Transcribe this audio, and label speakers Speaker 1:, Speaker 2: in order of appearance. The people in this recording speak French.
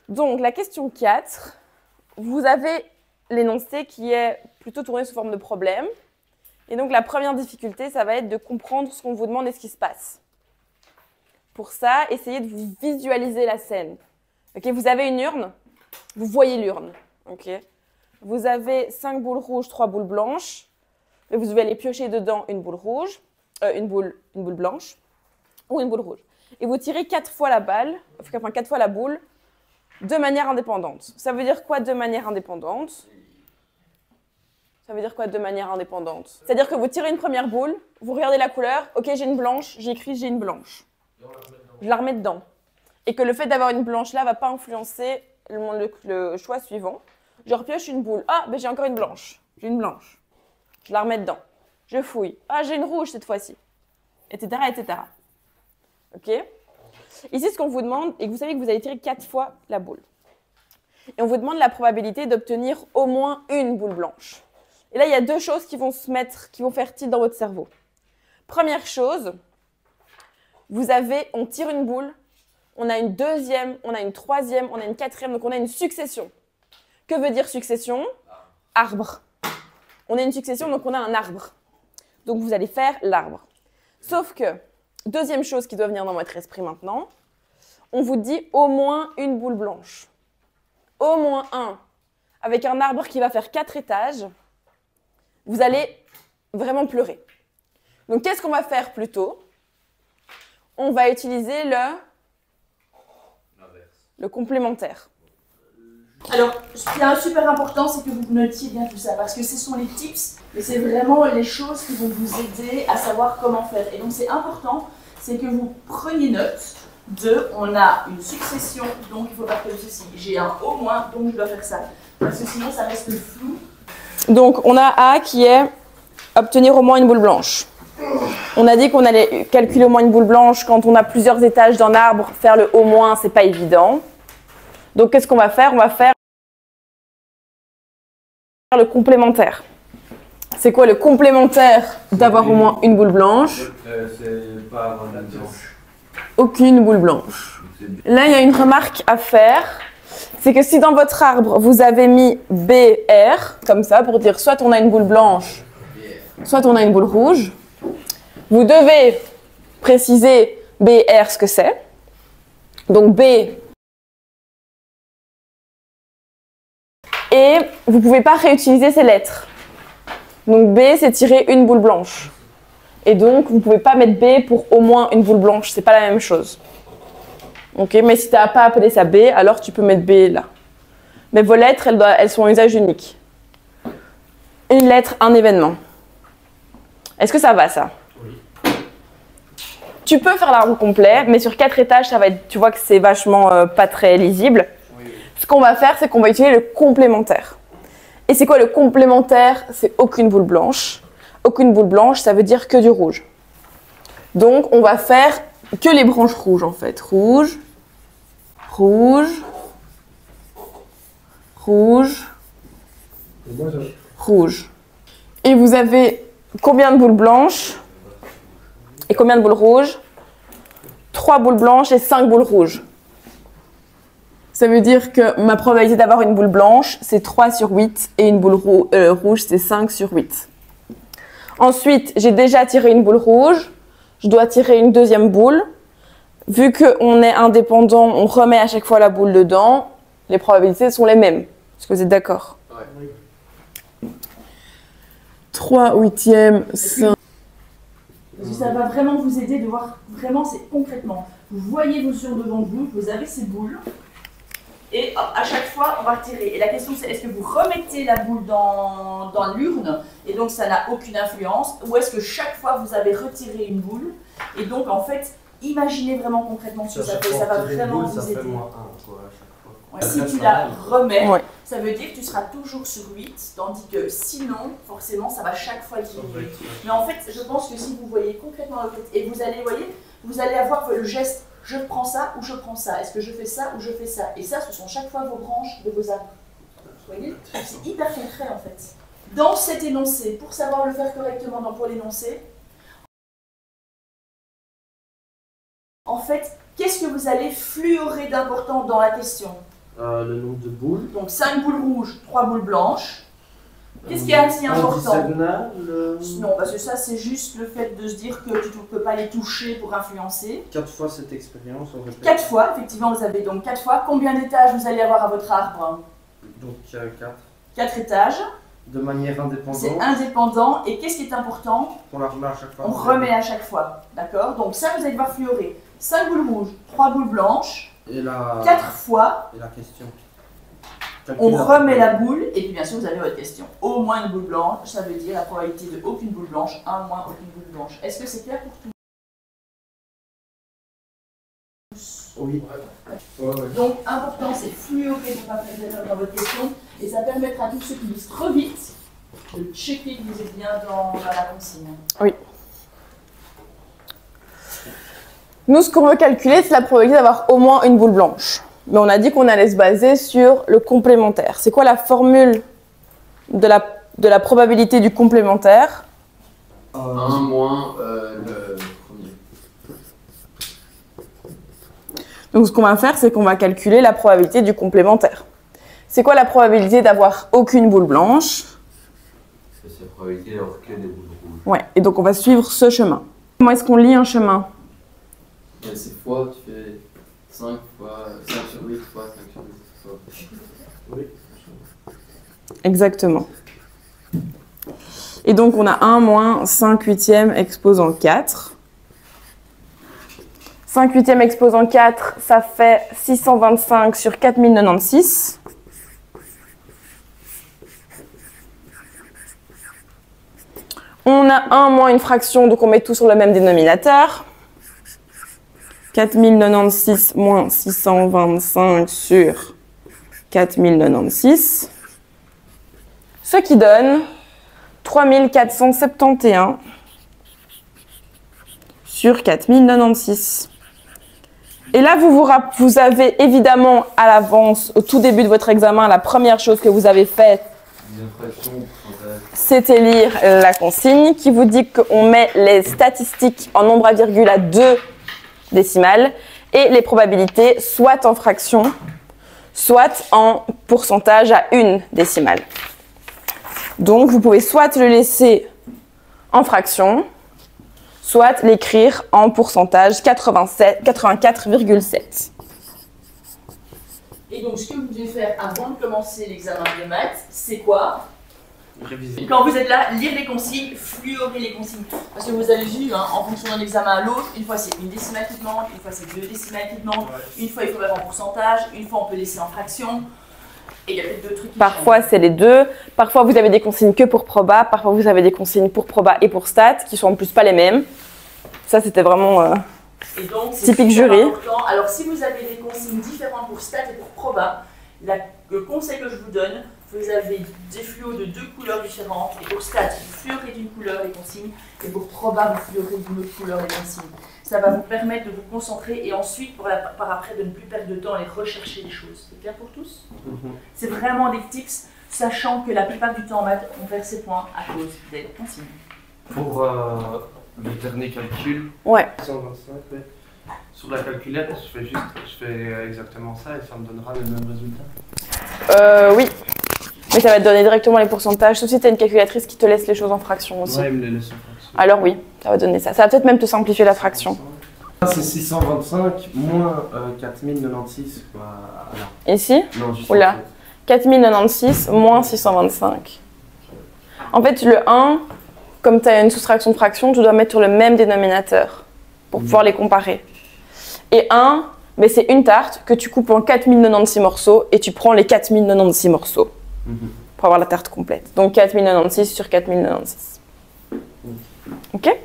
Speaker 1: Donc, la question 4, vous avez l'énoncé qui est plutôt tourné sous forme de problème. Et donc, la première difficulté, ça va être de comprendre ce qu'on vous demande et ce qui se passe. Pour ça, essayez de vous visualiser la scène. Okay, vous avez une urne, vous voyez l'urne. Okay. Vous avez 5 boules rouges, 3 boules blanches. Et vous devez aller piocher dedans une boule rouge, une boule blanche ou une boule rouge. Et vous tirez 4 fois la balle, enfin 4 fois la boule, de manière indépendante. Ça veut dire quoi de manière indépendante? Ça veut dire quoi de manière indépendante? C'est-à-dire que vous tirez une première boule, vous regardez la couleur, ok j'ai une blanche, j'écris j'ai une blanche. Je la remets dedans. Et que le fait d'avoir une blanche là ne va pas influencer le choix suivant. Je repioche une boule, ah ben j'ai encore une blanche, j'ai une blanche. Je la remets dedans. Je fouille, ah j'ai une rouge cette fois-ci. Etc. etc. Ok? Ici, ce qu'on vous demande, et que vous savez que vous allez tirer 4 fois la boule. Et on vous demande la probabilité d'obtenir au moins une boule blanche. Et là, il y a 2 choses qui vont faire tilt dans votre cerveau. Première chose, on tire une boule, on a une deuxième, on a une troisième, on a une quatrième, donc on a une succession. Que veut dire succession? Arbre. On a une succession, donc on a un arbre. Donc vous allez faire l'arbre. Sauf que, deuxième chose qui doit venir dans votre esprit maintenant, on vous dit au moins une boule blanche. Au moins un. Avec un arbre qui va faire 4 étages, vous allez vraiment pleurer. Donc qu'est-ce qu'on va faire plutôt? On va utiliser le complémentaire.
Speaker 2: Alors, ce qui est super important, c'est que vous notiez bien tout ça, parce que ce sont les tips, mais c'est vraiment les choses qui vont vous aider à savoir comment faire. Et donc, c'est important, c'est que vous preniez note de, on a une succession, donc il faut faire comme ceci. J'ai un au moins, donc je dois faire ça. Parce que sinon, ça reste flou.
Speaker 1: Donc, on a A qui est obtenir au moins une boule blanche. On a dit qu'on allait calculer au moins une boule blanche quand on a plusieurs étages d'un arbre. Faire le au moins, c'est pas évident. Donc, qu'est-ce qu'on va faire? On va faire le complémentaire. C'est quoi le complémentaire d'avoir au moins une boule blanche?
Speaker 3: C'est pas avoir une blanche.
Speaker 1: Aucune boule blanche. Là, il y a une remarque à faire. C'est que si dans votre arbre, vous avez mis BR, comme ça, pour dire soit on a une boule blanche, soit on a une boule rouge, vous devez préciser BR ce que c'est. Donc B. Et vous ne pouvez pas réutiliser ces lettres. Donc B, c'est tirer une boule blanche. Et donc, vous ne pouvez pas mettre B pour au moins une boule blanche. Ce n'est pas la même chose. Okay, mais si tu n'as pas appelé ça B, alors tu peux mettre B là. Mais vos lettres, elles sont en usage unique. Une lettre, un événement. Est-ce que ça va, ça? Oui. Tu peux faire l'arbre complet, mais sur 4 étages, ça va être, tu vois que c'est vachement pas très lisible. Oui. Ce qu'on va faire, c'est qu'on va utiliser le complémentaire. Et c'est quoi le complémentaire? C'est aucune boule blanche. Aucune boule blanche, ça veut dire que du rouge. Donc, on va faire que les branches rouges, en fait. Rouge, rouge, rouge, rouge. Et vous avez combien de boules blanches et combien de boules rouges? 3 boules blanches et 5 boules rouges. Ça veut dire que ma probabilité d'avoir une boule blanche, c'est 3 sur 8 et une boule rouge, c'est 5 sur 8. Ensuite, j'ai déjà tiré une boule rouge. Je dois tirer une deuxième boule. Vu qu'on est indépendant, on remet à chaque fois la boule dedans. Les probabilités sont les mêmes. Est-ce que vous êtes d'accord? Oui. 3 huitièmes, 5.
Speaker 2: Parce que ça va vraiment vous aider de voir, vraiment, c'est concrètement. Vous voyez vos sur devant vous, vous avez ces boules. Et hop, à chaque fois, on va retirer. Et la question, c'est est-ce que vous remettez la boule dans l'urne et donc ça n'a aucune influence, ou est-ce que chaque fois, vous avez retiré une boule et donc, en fait, imaginez vraiment concrètement ce que ça fait. Ça va vraiment vous aider. Ça fait moins 1, quoi, à chaque fois. Ouais, si tu la remets, ouais, ça veut dire que tu seras toujours sur 8, tandis que sinon, forcément, ça va chaque fois diminuer. Mais en fait, je pense que si vous voyez concrètement le fait, et vous allez avoir le geste. Je prends ça ou je prends ça. Est-ce que je fais ça ou je fais ça? Et ça, ce sont chaque fois vos branches de vos arbres. Vous voyez? C'est hyper concret en fait. Dans cet énoncé, pour savoir le faire correctement pour l'énoncé, en fait, qu'est-ce que vous allez fluorer d'important dans la question?
Speaker 3: Le nombre de boules.
Speaker 2: Donc 5 boules rouges, 3 boules blanches. Qu'est-ce qui est assez important? Non, parce que ça c'est juste le fait de se dire que tu ne peux pas les toucher pour influencer.
Speaker 3: 4 fois cette expérience, on répète.
Speaker 2: 4 fois, effectivement, vous avez donc 4 fois. Combien d'étages vous allez avoir à votre arbre?
Speaker 3: Donc 4.
Speaker 2: 4 étages.
Speaker 3: De manière indépendante.
Speaker 2: C'est indépendant. Et qu'est-ce qui est important?
Speaker 3: On la remet à chaque fois.
Speaker 2: On remet à chaque fois. D'accord? Donc ça, vous allez devoir fluorer 5 boules rouges, 3 boules blanches.
Speaker 3: Et la...
Speaker 2: 4 fois.
Speaker 3: Et la question.
Speaker 2: On remet la boule, et puis bien sûr, vous avez votre question. Au moins une boule blanche, ça veut dire la probabilité de aucune boule blanche, 1 moins aucune boule blanche. Est-ce que c'est clair pour tous?
Speaker 3: Oui.
Speaker 2: Donc, important, c'est fluorer pour ne pas faire d'erreur dans votre question, et ça permettra à tous ceux qui lisent trop vite de checker que vous êtes bien dans la consigne.
Speaker 1: Oui. Nous, ce qu'on veut calculer, c'est la probabilité d'avoir au moins une boule blanche. Mais on a dit qu'on allait se baser sur le complémentaire. C'est quoi la formule de la probabilité du complémentaire?
Speaker 4: 1 moins le premier.
Speaker 1: Donc ce qu'on va faire, c'est qu'on va calculer la probabilité du complémentaire. C'est quoi la probabilité d'avoir aucune boule blanche?
Speaker 4: C'est la probabilité d'avoir que des boules rouges.
Speaker 1: Ouais, et donc on va suivre ce chemin. Comment est-ce qu'on lit un chemin?
Speaker 4: C'est fois, tu fais 5 fois 5 sur 8 fois 5 sur 10 fois.
Speaker 3: Oui.
Speaker 1: Exactement. Et donc on a 1 moins 5 huitièmes exposant 4. 5 huitièmes exposant 4, ça fait 625 sur 4096. On a 1 moins une fraction, donc on met tout sur le même dénominateur. 4096 moins 625 sur 4096. Ce qui donne 3471 sur 4096. Et là, vous avez évidemment à l'avance, au tout début de votre examen, la première chose que vous avez faite, c'était lire la consigne qui vous dit qu'on met les statistiques en nombre à virgule à 2 décimales et les probabilités soit en fraction, soit en pourcentage à 1 décimale. Donc, vous pouvez soit le laisser en fraction, soit l'écrire en pourcentage 84,7.
Speaker 2: Et donc, ce que vous devez faire avant de commencer l'examen des maths, c'est quoi?
Speaker 3: Réviser.
Speaker 2: Quand vous êtes là, lire les consignes, fluorer les consignes. Parce que vous avez vu, hein, en fonction d'un examen à l'autre, une fois c'est une décimale qui demande, une fois c'est 2 décimales qui demandent, une fois il faut mettre en pourcentage, une fois on peut laisser en fraction. Et il y a peut-être d'autres trucs qui
Speaker 1: Parfois c'est les deux, parfois vous avez des consignes que pour proba, parfois vous avez des consignes pour proba et pour stat, qui sont en plus pas les mêmes. Ça c'était vraiment
Speaker 2: et donc,
Speaker 1: typique jury.
Speaker 2: Important. Alors si vous avez des consignes différentes pour stat et pour proba, le conseil que je vous donne, vous avez des fluos de 2 couleurs différentes, et pour stat, vous fluorez d'une couleur les consignes, et pour proba, vous fluorez d'une autre couleur les consignes. Ça va vous permettre de vous concentrer et ensuite, par après, de ne plus perdre de temps à aller rechercher les choses. C'est clair pour tous? C'est vraiment des tips, sachant que la plupart du temps en maths, on perd ses points à cause des consignes.
Speaker 3: Pour le dernier calcul,
Speaker 1: Ouais.
Speaker 3: 125, oui. Sur la calculette, je fais exactement ça et ça me donnera le même résultat.
Speaker 1: Oui. Mais ça va te donner directement les pourcentages, sauf si tu as une calculatrice qui te laisse les choses en fraction aussi.
Speaker 3: Ouais, il me les laisse en fraction.
Speaker 1: Alors oui, ça va donner ça. Ça va peut-être même te simplifier la fraction.
Speaker 3: C'est 625 moins 4096. Voilà.
Speaker 1: Ici?
Speaker 3: Non, juste
Speaker 1: Oula.
Speaker 3: en fait.
Speaker 1: 4096 moins 625. En fait, le 1, comme tu as une soustraction de fraction, tu dois mettre sur le même dénominateur pour pouvoir les comparer. Et 1, mais c'est une tarte que tu coupes en 4096 morceaux et tu prends les 4096 morceaux pour avoir la tarte complète. Donc 4096 sur 4096. Ok?